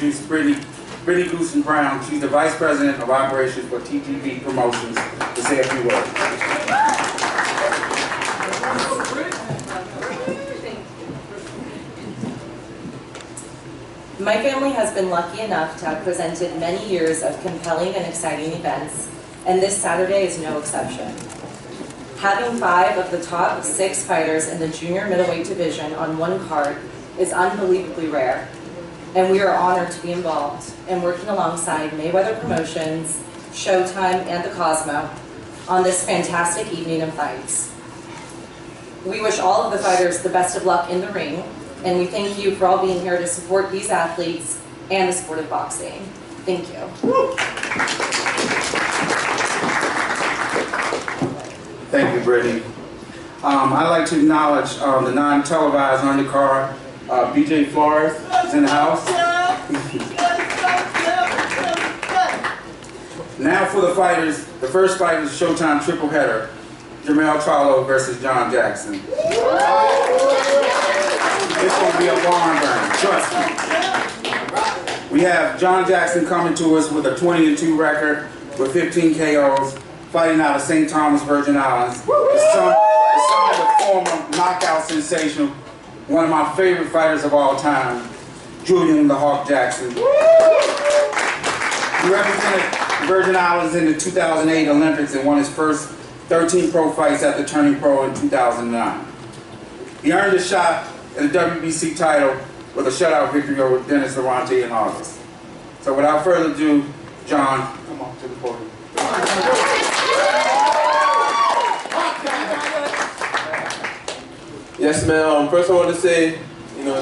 introduce Brittany Goosen Brown. She's the Vice President of Operations for TTV Promotions, to say a few words. My family has been lucky enough to have presented many years of compelling and exciting events, and this Saturday is no exception. Having 5 of the top 6 fighters in the junior middleweight division on one card is unbelievably rare, and we are honored to be involved in working alongside Mayweather Promotions, Showtime, and the Cosmo on this fantastic evening of fights. We wish all of the fighters the best of luck in the ring, and we thank you for all being here to support these athletes and the sport of boxing. Thank you. Thank you, Brittany. I'd like to acknowledge the non-televised undercard. BJ Flores is in the house. Now for the fighters. The first fight is a Showtime triple header. Jermell Charlo versus John Jackson. This will be a barn burner, trust me. We have John Jackson coming to us with a 20-2 record with 15 KOs, fighting out of St. Thomas, Virgin Islands. The son of the former knockout sensation, one of my favorite fighters of all time, Julian the Hawk Jackson. He represented Virgin Islands in the 2008 Olympics and won his first 13 pro fights after turning pro in 2009. He earned a shot at the WBC title with a shutout victory over Dennis Durante in August. So without further ado, John, come on to the podium. Yes, man. First I want to say,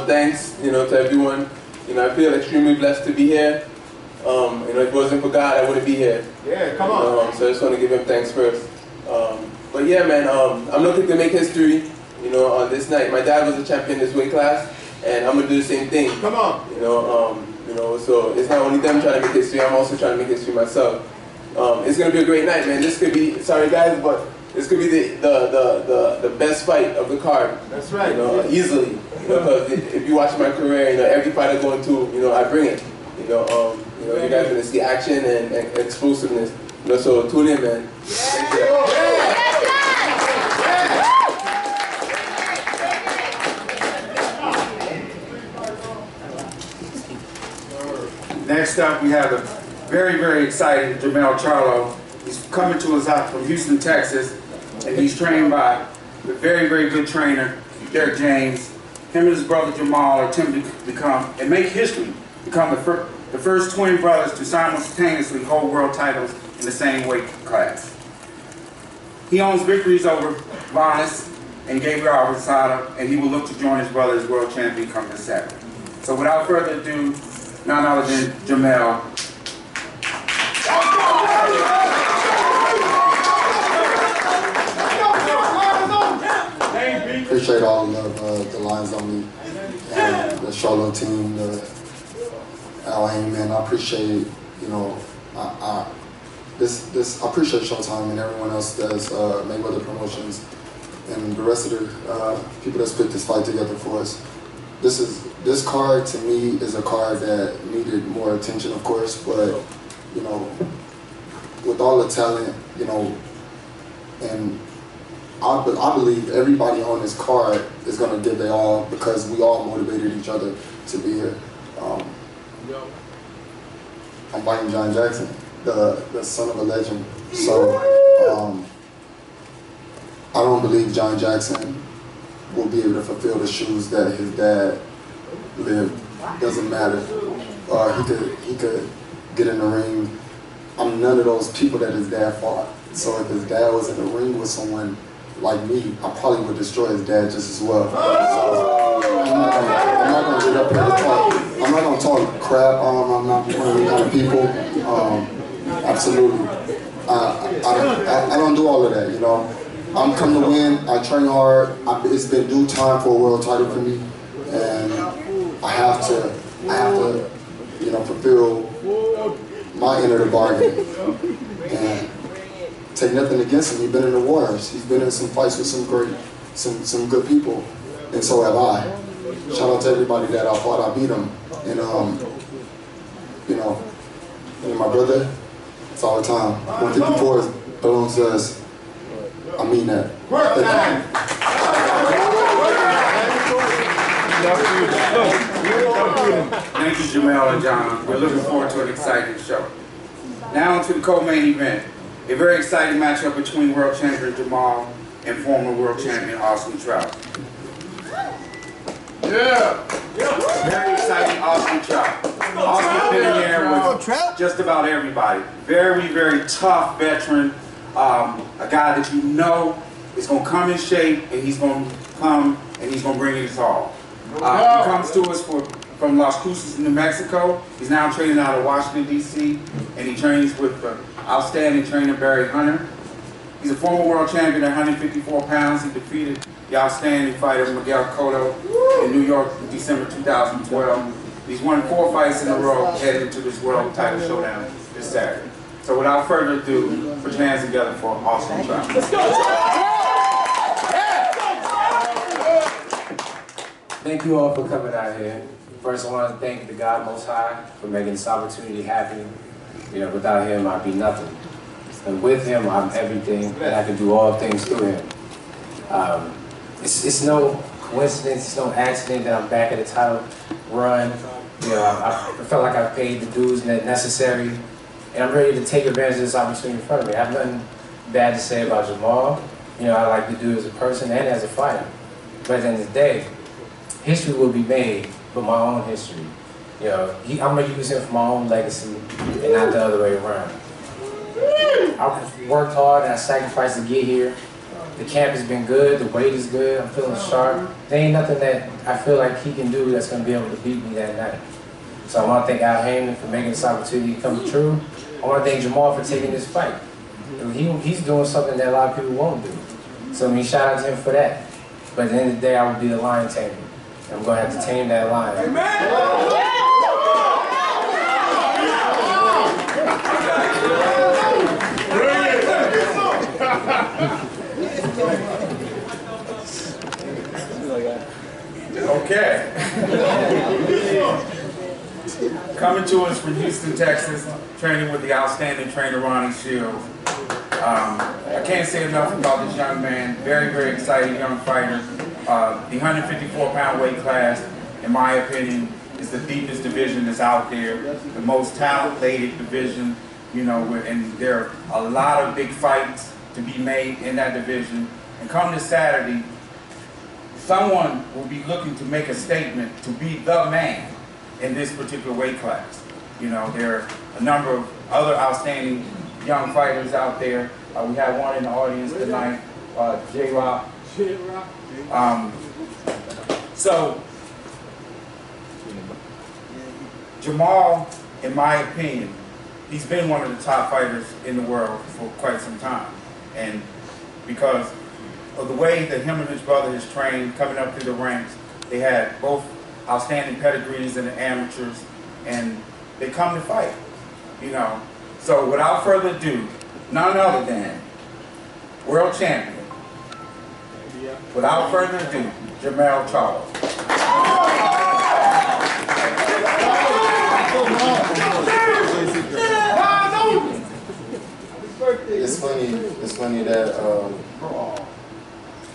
thanks, to everyone. I feel extremely blessed to be here. If it wasn't for God, I wouldn't be here. Yeah, come on. So I just want to give him thanks first. But yeah, man, I'm looking to make history, on this night. My dad was a champion in this weight class, and I'm gonna do the same thing. Come on. So it's not only them trying to make history, I'm also trying to make history myself. It's gonna be a great night, man. This could be, sorry guys, but this could be the best fight of the card. That's right. Easily. Because if you watch my career, every fight I go into, I bring it. You guys are gonna see action and explosiveness. So tune in, man. Thank you. Next up, we have the very, very exciting Jermell Charlo. He's coming to us out from Houston, Texas, and he's trained by the very, very good trainer, Derek James. Him and his brother Jamal are attempting to become, and make history, become the first twin brothers to simultaneously hold world titles in the same weight class. He owns victories over Vanes and Gabriel Rosado, and he will look to join his brother as world champion come this Saturday. So without further ado, none other than Jermell. Appreciate all of the Lions on me and the Charlo team, the Al Heyman. I appreciate, I appreciate Showtime and everyone else that's Mayweather Promotions and the rest of the people that's put this fight together for us. This card to me is a card that needed more attention, of course, but with all the talent, and I believe everybody on this card is going to give their all because we all motivated each other to be here. I'm fighting John Jackson, the son of a legend. So I don't believe John Jackson will be able to fulfill the shoes that his dad lived. Doesn't matter. He could get in the ring. I'm none of those people that his dad fought. So if his dad was in the ring with someone like me, I probably would destroy his dad just as well. So I'm not gonna get up here to talk. I'm not gonna talk crap. I'm not one of those kind of people. Absolutely. I don't do all of that. I'm coming to win. I train hard. It's been due time for a world title for me, and I have to fulfill my end of the bargain. And take nothing against him. He's been in the wars. He's been in some fights with some good people, and so have I. Shout out to everybody that I fought. I beat him, and And my brother, it's all the time. 154 belongs to us. I mean that. Thank you, Jamel and John. We're looking forward to an exciting show. Now to the co-main event. A very exciting matchup between world champion Jamal and former world champion Austin Trout. Yeah! Very exciting Austin Trout. Austin's been in there with just about everybody. Very, very tough veteran. A guy that you know is going to come in shape, and he's going to come and he's going to bring it his all. He comes to us from Las Cruces, New Mexico. He's now training out of Washington, D.C., and he trains with the outstanding trainer Barry Hunter. He's a former world champion at 154 pounds. He defeated the outstanding fighter Miguel Cotto in New York in December 2012. He's won 4 fights in a row headed into this world title showdown this Saturday. So without further ado, put your hands together for Austin Trout. Let's go! Thank you all for coming out here. First, I want to thank the God Most High for making this opportunity happen. You know, without Him, I'd be nothing. And with Him, I'm everything, and I can do all things through Him. It's no coincidence, it's no accident that I'm back at the title run. You know, I felt like I've paid the dues necessary, and I'm ready to take advantage of this opportunity in front of me. I have nothing bad to say about Jamal. You know, I like the dude as a person and as a fighter. But at the end of the day, history will be made, but my own history. You know, I'm gonna use him for my own legacy and not the other way around. I worked hard and I sacrificed to get here. The camp has been good, the weight is good, I'm feeling sharp. There ain't nothing that I feel like he can do that's gonna be able to beat me that night. So I wanna thank Al Heyman for making this opportunity come true. I wanna thank Jamal for taking this fight. He's doing something that a lot of people won't do. So I mean, shout out to him for that. But at the end of the day, I will be the lion tamer. I'm going to have to tame that lion. Okay. Coming to us from Houston, Texas, training with the outstanding trainer Ronnie Shields. I can't say enough about this young man. Very, very exciting young fighter. The 154-pound weight class, in my opinion, is the deepest division that's out there, the most talent-laden division, you know, and there are a lot of big fights to be made in that division. And come this Saturday, someone will be looking to make a statement to be the man in this particular weight class. You know, there are a number of other outstanding young fighters out there. We have one in the audience tonight, J-Rock. So, Jamal, in my opinion, he's been one of the top fighters in the world for quite some time. And because of the way that him and his brother has trained, coming up through the ranks, they had both outstanding pedigrees in the amateurs, and they come to fight, you know. So without further ado, none other than world champion, without further ado, Jamal Charlo. It's funny that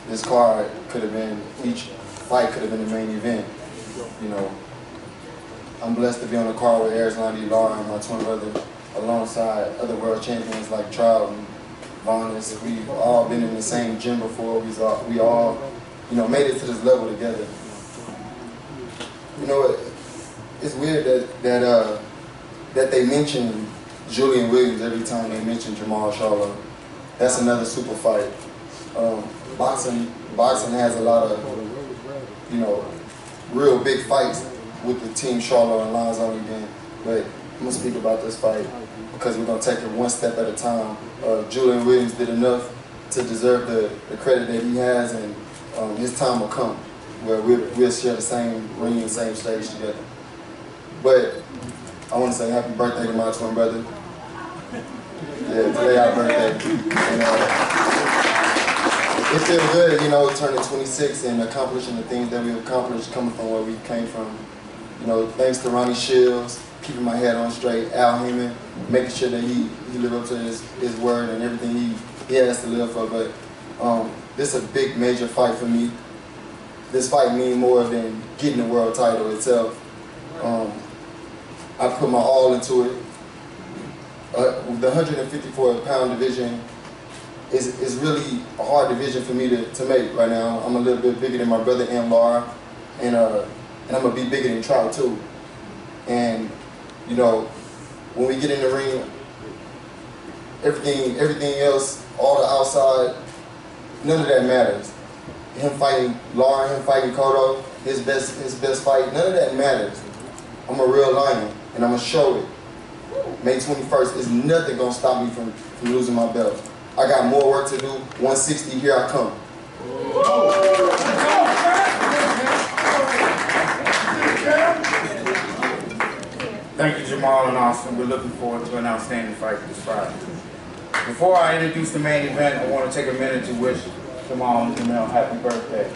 this card could have been, each fight could have been the main event. You know, I'm blessed to be on the card with Arizona Lara and my twin brother, alongside other world champions like Trout and Vonis. We've all been in the same gym before. We all, you know, made it to this level together. You know, it's weird that they mention Julian Williams every time they mention Jamal Charlo. That's another super fight. Boxing has a lot of, you know, real big fights with the team Charlo and Lonzo again. But I'm gonna speak about this fight because we're gonna take it one step at a time. Julian Williams did enough to deserve the credit that he has, and his time will come where we'll share the same ring and same stage together. But I want to say happy birthday to my twin brother. Yeah, today our birthday. And, it feels good, you know, turning 26 and accomplishing the things that we've accomplished coming from where we came from. You know, thanks to Ronnie Shields, keeping my head on straight. Al Heyman, making sure that he live up to his word and everything he has to live for. But this is a big major fight for me. This fight means more than getting the world title itself. I put my all into it. The 154-pound division is really a hard division for me to make right now. I'm a little bit bigger than my brother and Lara, and I'm gonna be bigger than Trout too. And you know, when we get in the ring, everything else, all the outside, none of that matters. Him fighting Lara, him fighting Cotto, his best fight, none of that matters. I'm a real lion, and I'm gonna show it. May 21st is nothing gonna stop me from losing my belt. I got more work to do. 160, here I come. Thank you, Jamal and Austin. We're looking forward to an outstanding fight this Friday. Before I introduce the main event, I want to take a minute to wish Jamal and Jamel happy birthday.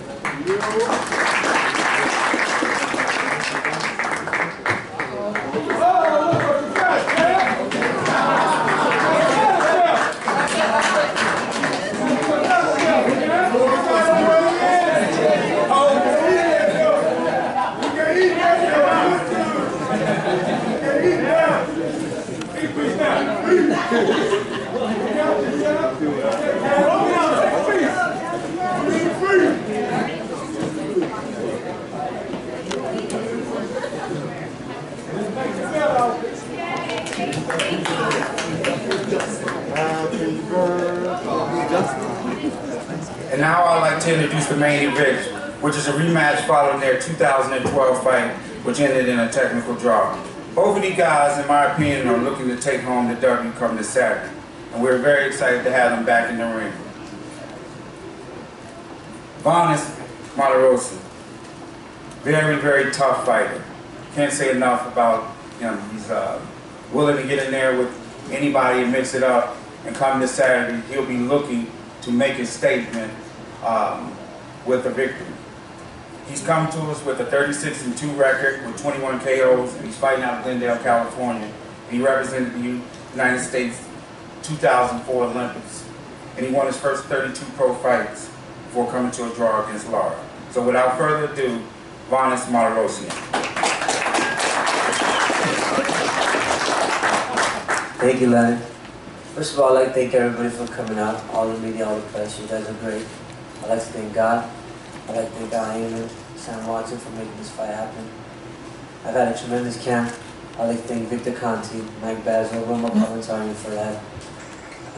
And now I'd like to introduce the main event, which is a rematch following their 2012 fight, which ended in a technical draw. Both of these guys, in my opinion, are looking to take home the W come this Saturday, and we're very excited to have them back in the ring. Lara-Martirosyan, very tough fighter. Can't say enough about him. He's willing to get in there with anybody and mix it up, and come this Saturday, he'll be looking to make his statement with a victory. He's come to us with a 36-2 record with 21 KOs, and he's fighting out of Glendale, California. He represented the United States 2004 Olympics, and he won his first 32 pro fights before coming to a draw against Lara. So without further ado, Lara-Martirosyan. Thank you, Len. First of all, I'd like to thank everybody for coming out, all the media, all the press. You guys are great. I'd like to thank God. I'd like to thank Al Heyman, Sam Watson for making this fight happen. I've had a tremendous camp. I'd like to thank Victor Conti, Mike Basil, Romo Calentani for that.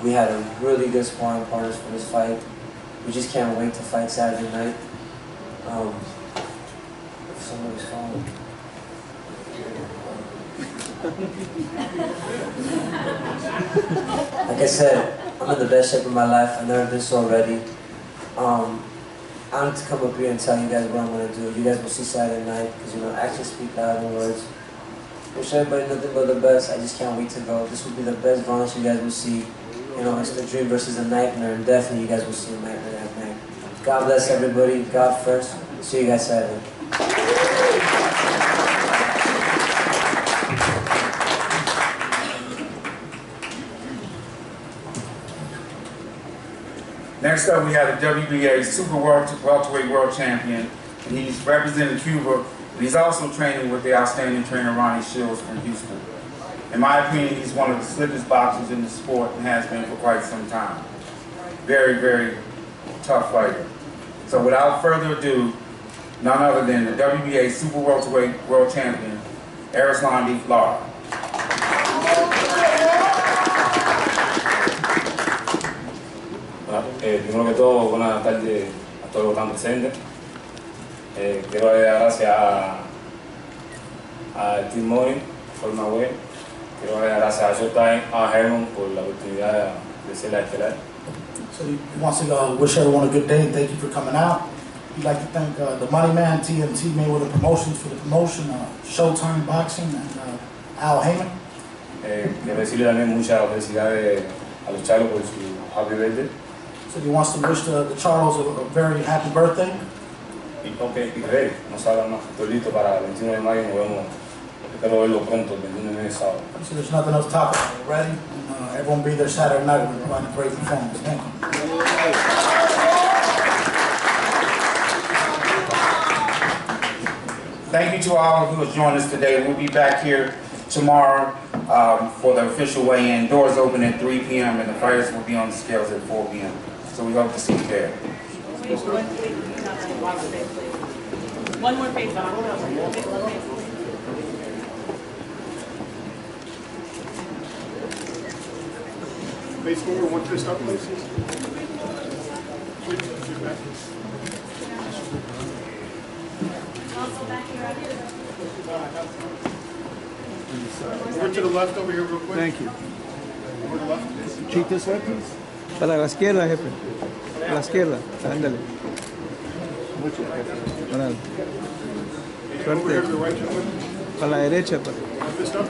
We had a really good sparring partners for this fight. We just can't wait to fight Saturday night. Somebody's calling. Like I said, I'm in the best shape of my life. I've never been so ready. I'm to come up here and tell you guys what I'm going to do. You guys will see Saturday night, because you know, actions speak louder than words. Wish everybody nothing but the best. I just can't wait to go. This will be the best violence you guys will see. You know, it's the dream versus the nightmare, and definitely you guys will see a nightmare that night. God bless everybody. God first. See you guys Saturday. Next up, we have the WBA Super Welterweight World Champion, and he's representing Cuba, and he's also training with the outstanding trainer Ronnie Shields from Houston. In my opinion, he's one of the slickest boxers in the sport and has been for quite some time. Very tough fighter. So without further ado, none other than the WBA Super Welterweight World Champion, Lara. Primero que todo, buenas tardes a todos los que están presentes. Quiero dar gracias a Team Morning por una web. Quiero dar gracias a Showtime, a Herman por la oportunidad de ser la estelar. So he wants to wish everyone a good day and thank you for coming out. He'd like to thank the Money Man, TMT Mayweather Promotions for the promotion, Showtime Boxing, and Al Heyman. Quiero decirle también muchas felicidades a los Charlos por su happy birthday. So he wants to wish the Charlos a very happy birthday. Y ready, nos hablan más. Estoy listo para el 21 de mayo, nos vemos Espero verlo pronto, el 29 de sábado. So there's nothing else to talk about. We're ready. And, everyone be there Saturday night. We're providing a great performance. Thank you. Thank you to all who has joined us today. We'll be back here tomorrow for the official weigh-in. Doors open at 3 p.m. and the fighters will be on the scales at 4 p.m. So we hope to see you there. One more face off. Face forward, one twist up, please. Over to the left over here real quick. Thank you. Over to the left. Cheek this way, please. Para la izquierda, jefe. A la izquierda. Ándale. Órale. Over here to the Suerte. right, gentlemen. Para la derecha. One twist up.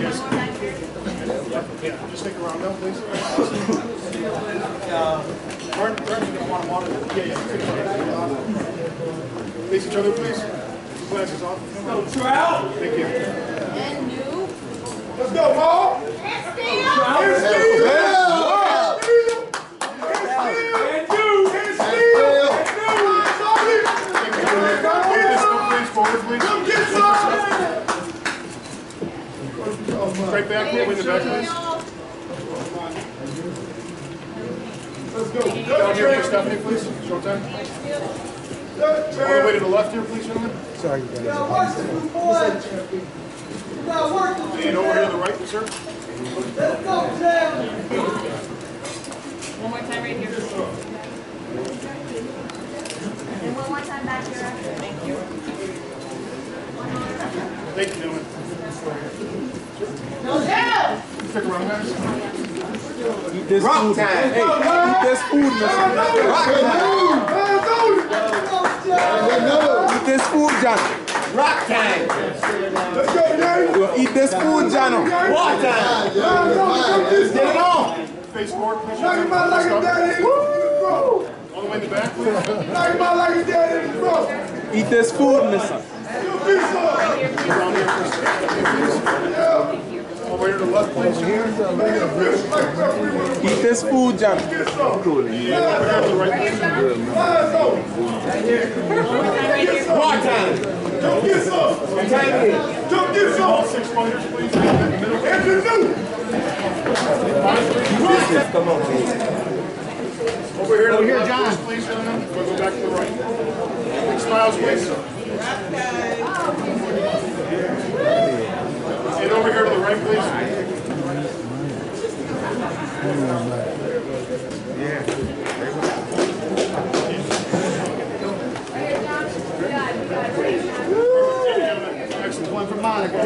Yes. Yeah, just take a round down, please. Martin, you don't want to monitor. Yeah. Face each other, please. Glasses off. No, Trout. Thank you. And new. Let's go, Paul. Right back here, in the back, please. Let's go. Down here for Stephanie, please. Showtime. All the way to the left here, please, gentlemen. Sorry, guys. And over here to the right, sir. One more time right here. And one more time back here after. Thank you. Thank you, gentlemen. Stick around, guys. Eat this food. Hey, eat this food, man. Eat this food, John. Rock time. Let's go, Danny. Eat this food, John. Rock time. Get it on. Face forward, please. Knock him out like a daddy in the front. All the way in the back, please. Knock him out like a daddy in the front. Eat this food, mister. Around here first. All the way to the left, please. Eat this food, John. Over here to the right, please. Rock time. Don't get some. Don't get some. All 6 fighters, please. In the middle. And the new. Come on, please. Over here to the left, John. Please, gentlemen. We'll go back to the right. Big smiles, please. And over here to the right, please. Excellent. One for Monica.